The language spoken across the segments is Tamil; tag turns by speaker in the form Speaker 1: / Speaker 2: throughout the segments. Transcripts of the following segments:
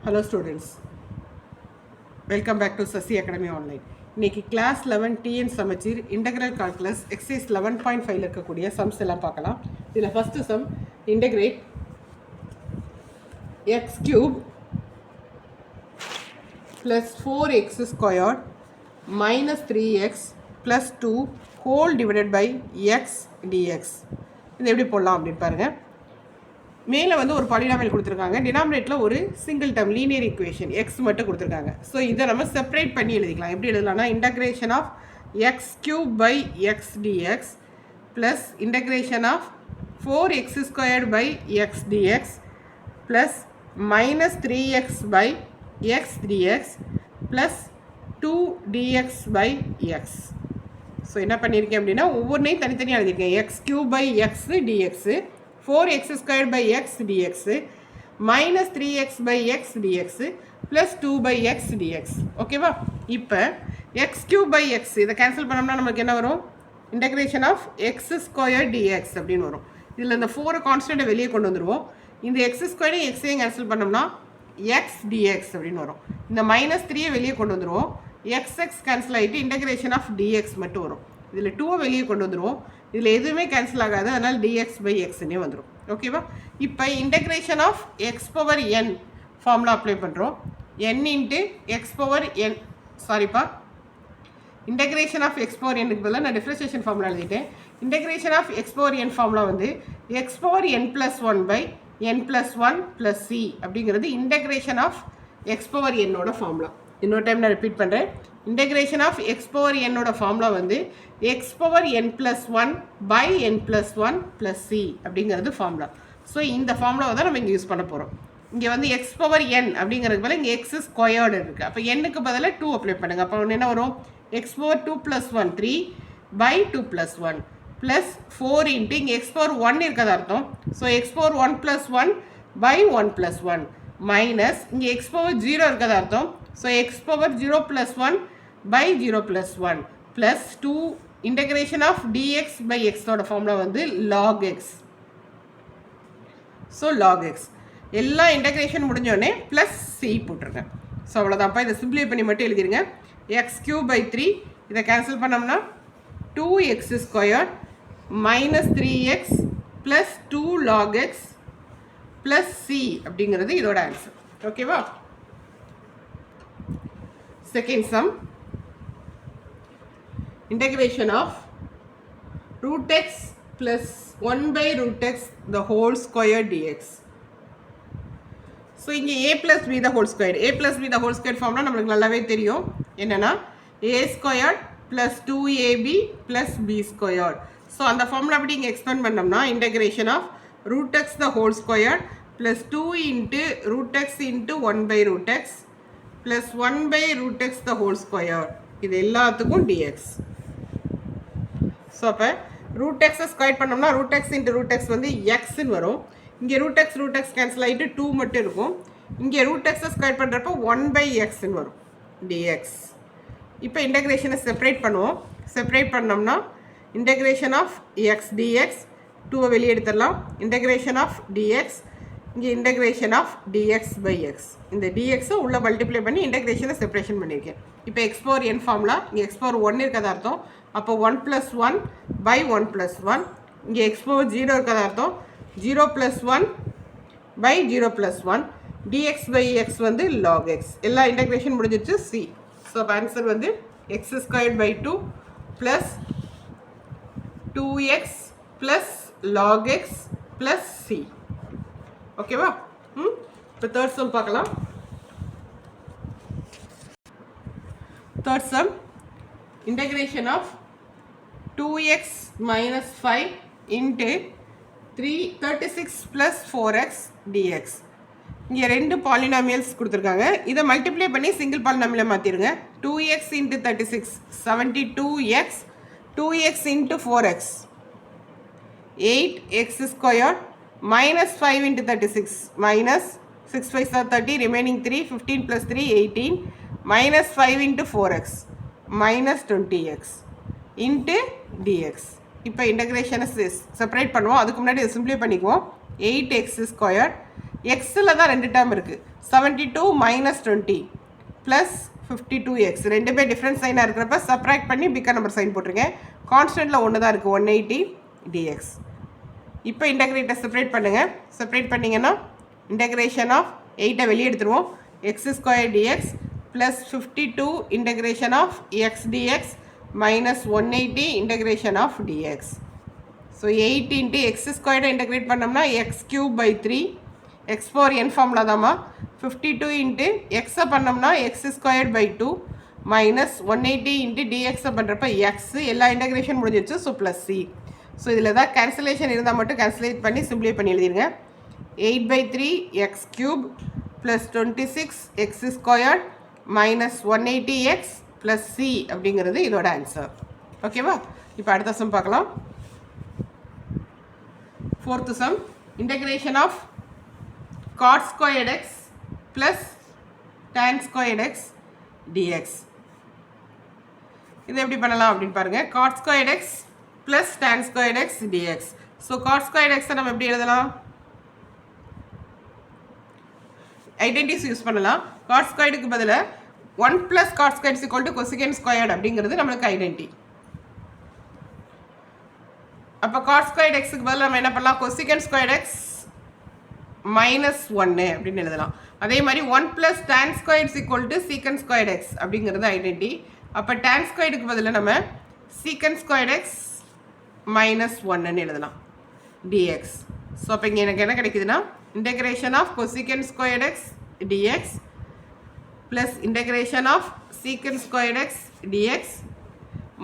Speaker 1: Hello students, welcome back to Sasi Academy Online. இன்னைக்கு class 11 TN சமச்சீர் integral calculus exercise 11.5 இருக்கக்கூடிய sums எல்லாம் பார்க்கலாம். இதில் first sum integrate x cube plus 4x squared minus 3x plus 2 whole divided by x dx. இது எப்படி போடலாம் அப்படின்னு பாருங்கள். மேலே வந்து ஒரு பாலினாமியல் கொடுத்துருக்காங்க, டினாமினேட்டில் ஒரு single term linear equation x மட்டும் கொடுத்துருக்காங்க. ஸோ இதை நம்ம செப்பரேட் பண்ணி எழுதிக்கலாம். எப்படி எழுதலாம்னா integration of x cube by x dx plus integration of 4x squared by x dx plus minus 3x by x dx plus 2 dx by x. So என்ன பண்ணியிருக்கேன் அப்படின்னா ஒவ்வொன்றையும் தனித்தனியாக எழுதியிருக்கேன். X cube by x dx, 4x squared by x dx minus 3x by x dx plus 2 by x dx. ஓகேவா? இப்போ x cube by x இதை கேன்சல் பண்ணோம்னா நமக்கு என்ன வரும்? Integration of x square dx அப்படின்னு வரும். இதில் இந்த 4 கான்ஸ்டண்ட்டை வெளியே கொண்டு வந்துடுவோம். இந்த x ஸ்கொயரையும் எக்ஸையும் கேன்சல் பண்ணோம்னா x dx அப்படின்னு வரும். இந்த மைனஸ் 3யை வெளியே கொண்டு வந்துடுவோம். xx கேன்சல் ஆகிட்டு இன்டகிரேஷன் ஆஃப் dx மட்டும் வரும். இதில் 2வை வெளியே கொண்டு வந்துடுவோம். இதில் எதுவுமே கேன்சல் ஆகாது, அதனால் dx பை எக்ஸ்னே வந்துடும். ஓகேவா? இப்போ integration of x power n formula apply பண்ணுறோம். N into x power n integration of x power எனுக்கு பதிலாக நான் டிஃப்ரென்ஷியேஷன் ஃபார்முலா எழுதிட்டேன். Integration of x power n formula வந்து x power n plus 1 by n plus 1 plus C அப்படிங்கிறது இன்டகிரேஷன் ஆஃப் எக்ஸ் பவர் என்னோட ஃபார்முலா. இன்னொரு டைம் நான் ரிப்பீட் பண்ணுறேன். இன்டகிரேஷன் ஆஃப் எக்ஸ் பவர் என்னோட ஃபார்முலா வந்து x power n plus 1 by n plus 1 plus C அப்படிங்கிறது ஃபார்முலா. ஸோ இந்த ஃபார்முலாவை தான் நம்ம இங்கே யூஸ் பண்ண போகிறோம். இங்கே வந்து எக்ஸ் பவர் என் அப்படிங்கிறதுக்கு பதில் இங்கே எக்ஸ் ஸ்கொயர்டு இருக்குது. அப்போ எண்ணுக்கு பதிலாக 2 அப்ளை பண்ணுங்கள். அப்போ என்ன வரும்? X power 2 plus 1 3 by 2 plus 1 plus 4 into இங்கே எக்ஸ் பவர் 1 இருக்கிறதா அர்த்தம். So x power 1 plus 1 by 1 plus 1 minus இங்கே எக்ஸ் பவர் 0 இருக்கிறதா அர்த்தம். So x power 0 plus 1 by 0 plus 1 plus 2 integration of dx by எக்ஸோட ஃபார்முலா வந்து log x. So log x எல்லா இன்டகிரேஷன் முடிஞ்சோடனே ப்ளஸ் சி போட்டிருக்கேன். ஸோ அவ்வளோதான்ப்பா. இதை சிம்பிளை பண்ணி மட்டும் எழுதிருங்க. எக்ஸ் கியூப் பை 3 இதை கேன்சல் பண்ணோம்னா 2x square minus 3x plus 2 log x plus C அப்படிங்கிறது இதோட ஆன்சர். ஓகேவா? Second sum integration of root x plus 1 by root x the whole square dx. So இங்கே a plus b the whole square, a plus b the whole square ஃபார்ம்லாம் நம்மளுக்கு நல்லாவே தெரியும். என்னென்னா a squared plus 2ab plus b squared. So அந்த ஃபார்முலா அப்படி இங்கே எக்ஸ்பெண்ட் பண்ணோம்னா integration of root x the whole square plus 2 into root x into 1 by root x plus 1 by root x the whole square. இது எல்லாத்துக்கும் dx. ஸோ அப்போ ரூட் எக்ஸை ஸ்கொயர் பண்ணோம்னா root x into root x வந்து எக்ஸ்ன்னு வரும். இங்கே ரூட் எக்ஸ் கேன்சல் ஆகிட்டு 2 மட்டும் இருக்கும். இங்கே ரூட் எக்ஸை ஸ்கொயர் பண்ணுறப்போ 1 பை எக்ஸ்ன்னு வரும் டிஎக்ஸ். இப்போ இன்டகிரேஷனை செப்பரேட் பண்ணுவோம். செப்பரேட் பண்ணோம்னா இன்டகிரேஷன் ஆஃப் எக்ஸ் டிஎக்ஸ் 2வை வெளியே எடுத்துடலாம். இன்டகிரேஷன் ஆஃப் டிஎக்ஸ் இங்கே integration of dx by x. இந்த டிஎக்ஸை உள்ளே மல்டிப்ளை பண்ணி இன்டகிரேஷனை செப்பரேஷன் பண்ணியிருக்கேன். இப்போ எக்ஸ் பவர் என் ஃபார்முலா இங்கே எக்ஸ் பவர் 1 இருக்கிறதா அர்த்தம். அப்போ 1 ப்ளஸ் 1 பை 1 ப்ளஸ் 1 இங்கே எக்ஸ் பவர் 0 இருக்கிறதா அர்த்தம். 0 plus 1 by 0 plus 1 dx by x வந்து log x. எல்லா இன்டகிரேஷன் முடிஞ்சிச்சு சி. ஸோ ஆன்சர் வந்து x squared by 2 plus 2x plus log x plus C. ஓகேவா? இப்போ தேர்ட் சம் பார்க்கலாம். Third sum integration of 2x minus 5 into 36 plus 4x dx. இங்கே ரெண்டு பாலினாமியல்ஸ் கொடுத்துருக்காங்க. இதை மல்டிப்ளை பண்ணி single பாலினாமியலை மாற்றிடுங்க. 2x into 36 72x 2x into 4x 8x squared minus 5 into 36 minus 6 5 are 30 remaining 3 15 plus 3 18 minus 5 into 4x minus 20x into dx. இப்போ இன்டகிரேஷனை செப்பரேட் பண்ணுவோம். அதுக்கு முன்னாடி இதை சிம்பிளை பண்ணிக்குவோம். 8x ஸ்கொயர் எக்ஸில் தான் 2 டேர்ம் இருக்குது. 72 மைனஸ் 20 ப்ளஸ் 52x ரெண்டுமே டிஃப்ரெண்ட் சைனாக இருக்கிறப்ப சப்ராக்ட் பண்ணி பிக்க நம்பர் சைன் போட்டிருக்கேன். கான்ஸ்டன்ட்டில் ஒன்று தான் இருக்குது 180 dx. இப்போ இன்டகிரேட்டை செப்பரேட் பண்ணுங்கள். செப்பரேட் பண்ணிங்கன்னா இன்டகிரேஷன் ஆஃப் 8 வெளியே எடுத்துருவோம். x square dx plus 52 integration of x dx minus 180 integration of dx. So 8 into x ஸ்கொயரை இன்டகிரேட் பண்ணோம்னா x cube by 3 x power n formula தாம்மா. 52 இன்ட்டு எக்ஸை பண்ணோம்னா x square by 2 minus 180 into டிஎக்ஸை பண்ணுறப்ப எக்ஸ் எல்லா இன்டகிரேஷன் முடிஞ்சிச்சு. So plus C. ஸோ இதில் தான் கேன்சலேஷன் இருந்தால் மட்டும் கேன்சலேட் பண்ணி சிம்பிளை பண்ணி எழுதிருங்க. 8/3 X cube plus 26 X square minus 180 X plus C அப்படிங்கிறது இதோட ஆன்சர். ஓகேவா? இப்போ அடுத்த சம் பார்க்கலாம். 4th sum, integration of cot squared x plus tan squared x dx. இது எப்படி பண்ணலாம் அப்படின்னு பாருங்க. cot squared x plus tan squared x dx. So cot squared x நம்ம எப்படி எழுதலாம்? ஐடென்டிட்டிஸ் யூஸ் பண்ணலாம். cot squaredக்கு பதிலா 1 plus cot squared is equal to cosecant squared அப்படிங்கிறது நம்மளுக்கு ஐடென்டிட்டி. அப்போ cot squared xக்கு பதில் நம்ம என்ன பண்ணலாம்? cosecant squared x மைனஸ் 1 அப்படின்னு எழுதலாம். அதே மாதிரி 1 plus tan squared is equal to secant squared x அப்படிங்கிறது ஐடென்டி. அப்போ tan squaredக்கு பதில் நம்ம secant squared x மைனஸ் 1ன்னு எழுதலாம் dx. ஸோ அப்போ இங்கே எனக்கு என்ன கிடைக்குதுன்னா integration of cosecant squared x dx plus integration of secant squared x dx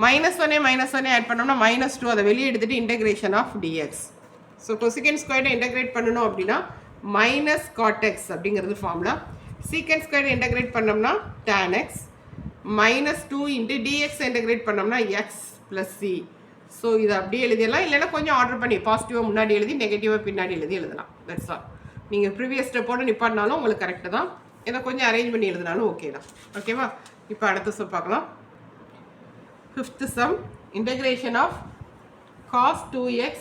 Speaker 1: minus 1 add பண்ணோம்னா -2 அதை வெளியே எடுத்துகிட்டு integration of dx. So cosecant ஸ்கொயர்டை இன்டகிரேட் பண்ணணும் அப்படின்னா மைனஸ் காட் எக்ஸ் அப்படிங்கிறது ஃபார்முலா. சீக்கண்ட் ஸ்கொயர்டை இன்டகிரேட் பண்ணோம்னா tan x minus 2 into dx integrate பண்ணோம்னா எக்ஸ் ப்ளஸ் சி. ஸோ இதை அப்படியே எழுதிடலாம். இல்லைன்னா கொஞ்சம் ஆர்டர் பண்ணி பாசிட்டிவாக முன்னாடி எழுதி நெகட்டிவாக பின்னாடி எழுதலாம். That's all. நீங்கள் ப்ரீவியஸ் ஸ்டெப்போடு நிப்பாட்டினாலும் உங்களுக்கு கரெக்டு தான். இதை கொஞ்சம் அரேஞ்ச் பண்ணி எழுதினாலும் ஓகே தான். ஓகேவா? இப்போ அடுத்த ஸ்டெப் பார்க்கலாம். 5th sum, integration of cos 2x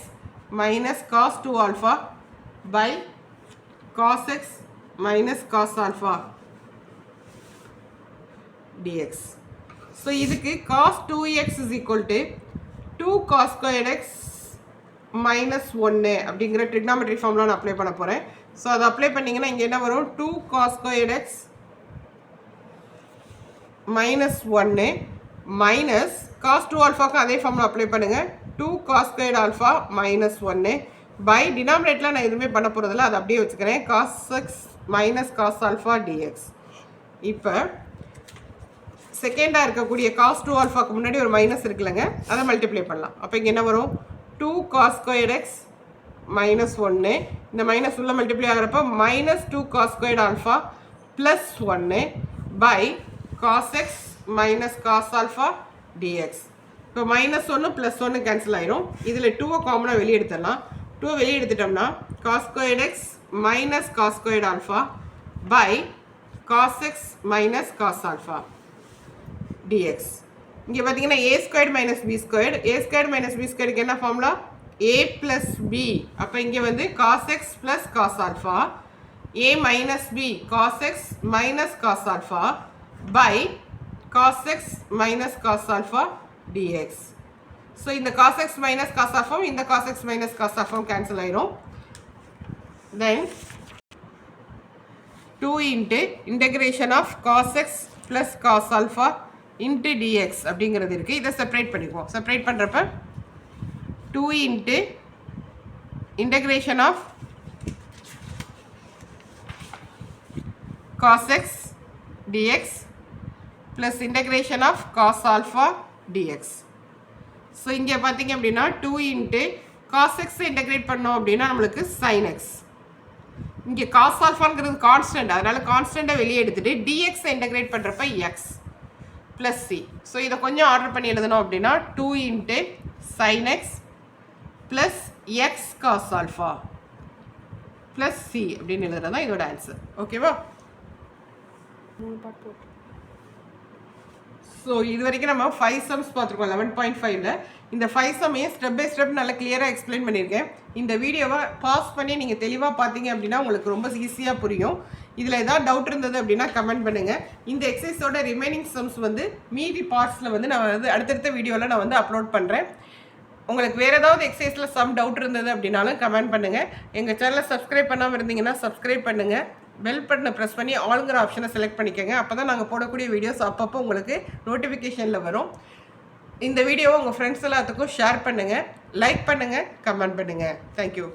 Speaker 1: minus cos 2 alpha by cos x minus cos alpha dx. So இதுக்கு cos 2x is equal to 2 cos squared x minus 1 அப்படிங்கிற trigonometry formula நான் அப்ளை பண்ண போகிறேன். ஸோ அதை அப்ளை பண்ணிங்கன்னா இங்கே என்ன வரும்? 2 cos squared x minus 1 minus cos 2 ஆல்ஃபாவுக்கு அதே ஃபார்முலா அப்ளை பண்ணுங்கள். 2 cos squared alpha minus 1 by டினாமினேட்டில் நான் எதுவுமே பண்ண போகிறதில்ல, அதை அப்படியே வச்சுக்கிறேன். cos x minus cos alpha dx. இப்போ செகண்டாக இருக்கக்கூடிய cos 2 ஆல்ஃபாவுக்கு முன்னாடி ஒரு மைனஸ் இருக்குல்லங்க, அதை மல்டிப்ளை பண்ணலாம். அப்போ இங்கே என்ன வரும்? 2 cos squared x மைனஸ் 1 இந்த மைனஸ் உள்ள மல்டிப்ளை ஆகிறப்போ minus 2 cos squared alpha plus 1 by cos x minus cos alpha dx. இப்போ மைனஸ் 1 ப்ளஸ் 1 கேன்சல் ஆயிரும். இதில் 2 காமனாக வெளியே எடுத்துடலாம். 2 வெளியே எடுத்துட்டோம்னா cos squared x minus cos squared alpha by cos x minus cos alpha dx. இங்கே பார்த்தீங்கன்னா a squared minus b squared. a squared minus b ஸ்கொயருக்கு என்ன ஃபார்முலா? a plus b. அப்போ இங்கே வந்து cos x plus cos alpha a minus b cos x minus cos alpha by cos x minus cos alpha dx. So இந்த cos x minus cos alpha இந்த cos x minus cos alpha cancel ஆயிரும். Then 2 into integration of cos x plus cos alpha into dx அப்படிங்கிறது இருக்குது. இதை செப்பரேட் பண்ணிக்குவோம். செப்பரேட் பண்ணுறப்ப 2 into integration of cos x dx plus integration of cos alpha dx. So இங்கே பார்த்தீங்க அப்படின்னா 2 இன்ட்டு cos x இன்டெகிரேட் பண்ணோம் அப்படின்னா நம்மளுக்கு sin x. இங்கே cos alphaங்கிறது கான்ஸ்டன்ட், அதனால் கான்ஸ்டண்ட்டை வெளியே எடுத்துகிட்டு dx இன்டெகிரேட் பண்ணுறப்ப x ப்ளஸ் சி. ஸோ இதை கொஞ்சம் ஆர்டர் பண்ணி எழுதணும் அப்படின்னா 2 into sin x plus x cos alpha plus C அப்படின்னு எழுதுறது தான் இதோட ஆன்சர். ஓகேவா? ஸோ இது வரைக்கும் நம்ம 5 சம்ஸ் பார்த்துருக்கோம் 11.5ல். இந்த 5 சம்மையும் ஸ்டெப் பை ஸ்டெப் நல்லா கிளியராக எக்ஸ்பிளைன் பண்ணியிருக்கேன். இந்த வீடியோவை பாஸ் பண்ணி நீங்கள் தெளிவாக பார்த்தீங்க அப்படின்னா உங்களுக்கு ரொம்ப ஈஸியாக புரியும். இதில் ஏதாவது டவுட் இருந்தது அப்படின்னா கமெண்ட் பண்ணுங்கள். இந்த எக்ஸசைஸோட ரிமைனிங் சம்ஸ் வந்து மீதி பார்ட்ஸில் வந்து நான் வந்து அடுத்தடுத்த வீடியோவில் நான் வந்து அப்லோட் பண்ணுறேன். உங்களுக்கு வேறு ஏதாவது எக்ஸசைஸில் சம் டவுட் இருந்தது அப்படின்னாலும் கமெண்ட் பண்ணுங்கள். எங்கள் சேனலை சப்ஸ்கிரைப் பண்ணாமல் இருந்தீங்கன்னா சப்ஸ்கிரைப் பண்ணுங்கள். பெல் பட்டனை ப்ரெஸ் பண்ணி ஆளுங்கிற ஆப்ஷனை செலக்ட் பண்ணிக்கோங்க. அப்போ தான் நாங்கள் போடக்கூடிய வீடியோஸ் அப்பப்போ உங்களுக்கு நோட்டிஃபிகேஷனில் வரும். இந்த வீடியோவை உங்கள் ஃப்ரெண்ட்ஸ் எல்லாத்துக்கும் ஷேர் பண்ணுங்கள், லைக் பண்ணுங்கள், கமெண்ட் பண்ணுங்கள். தேங்க்யூ.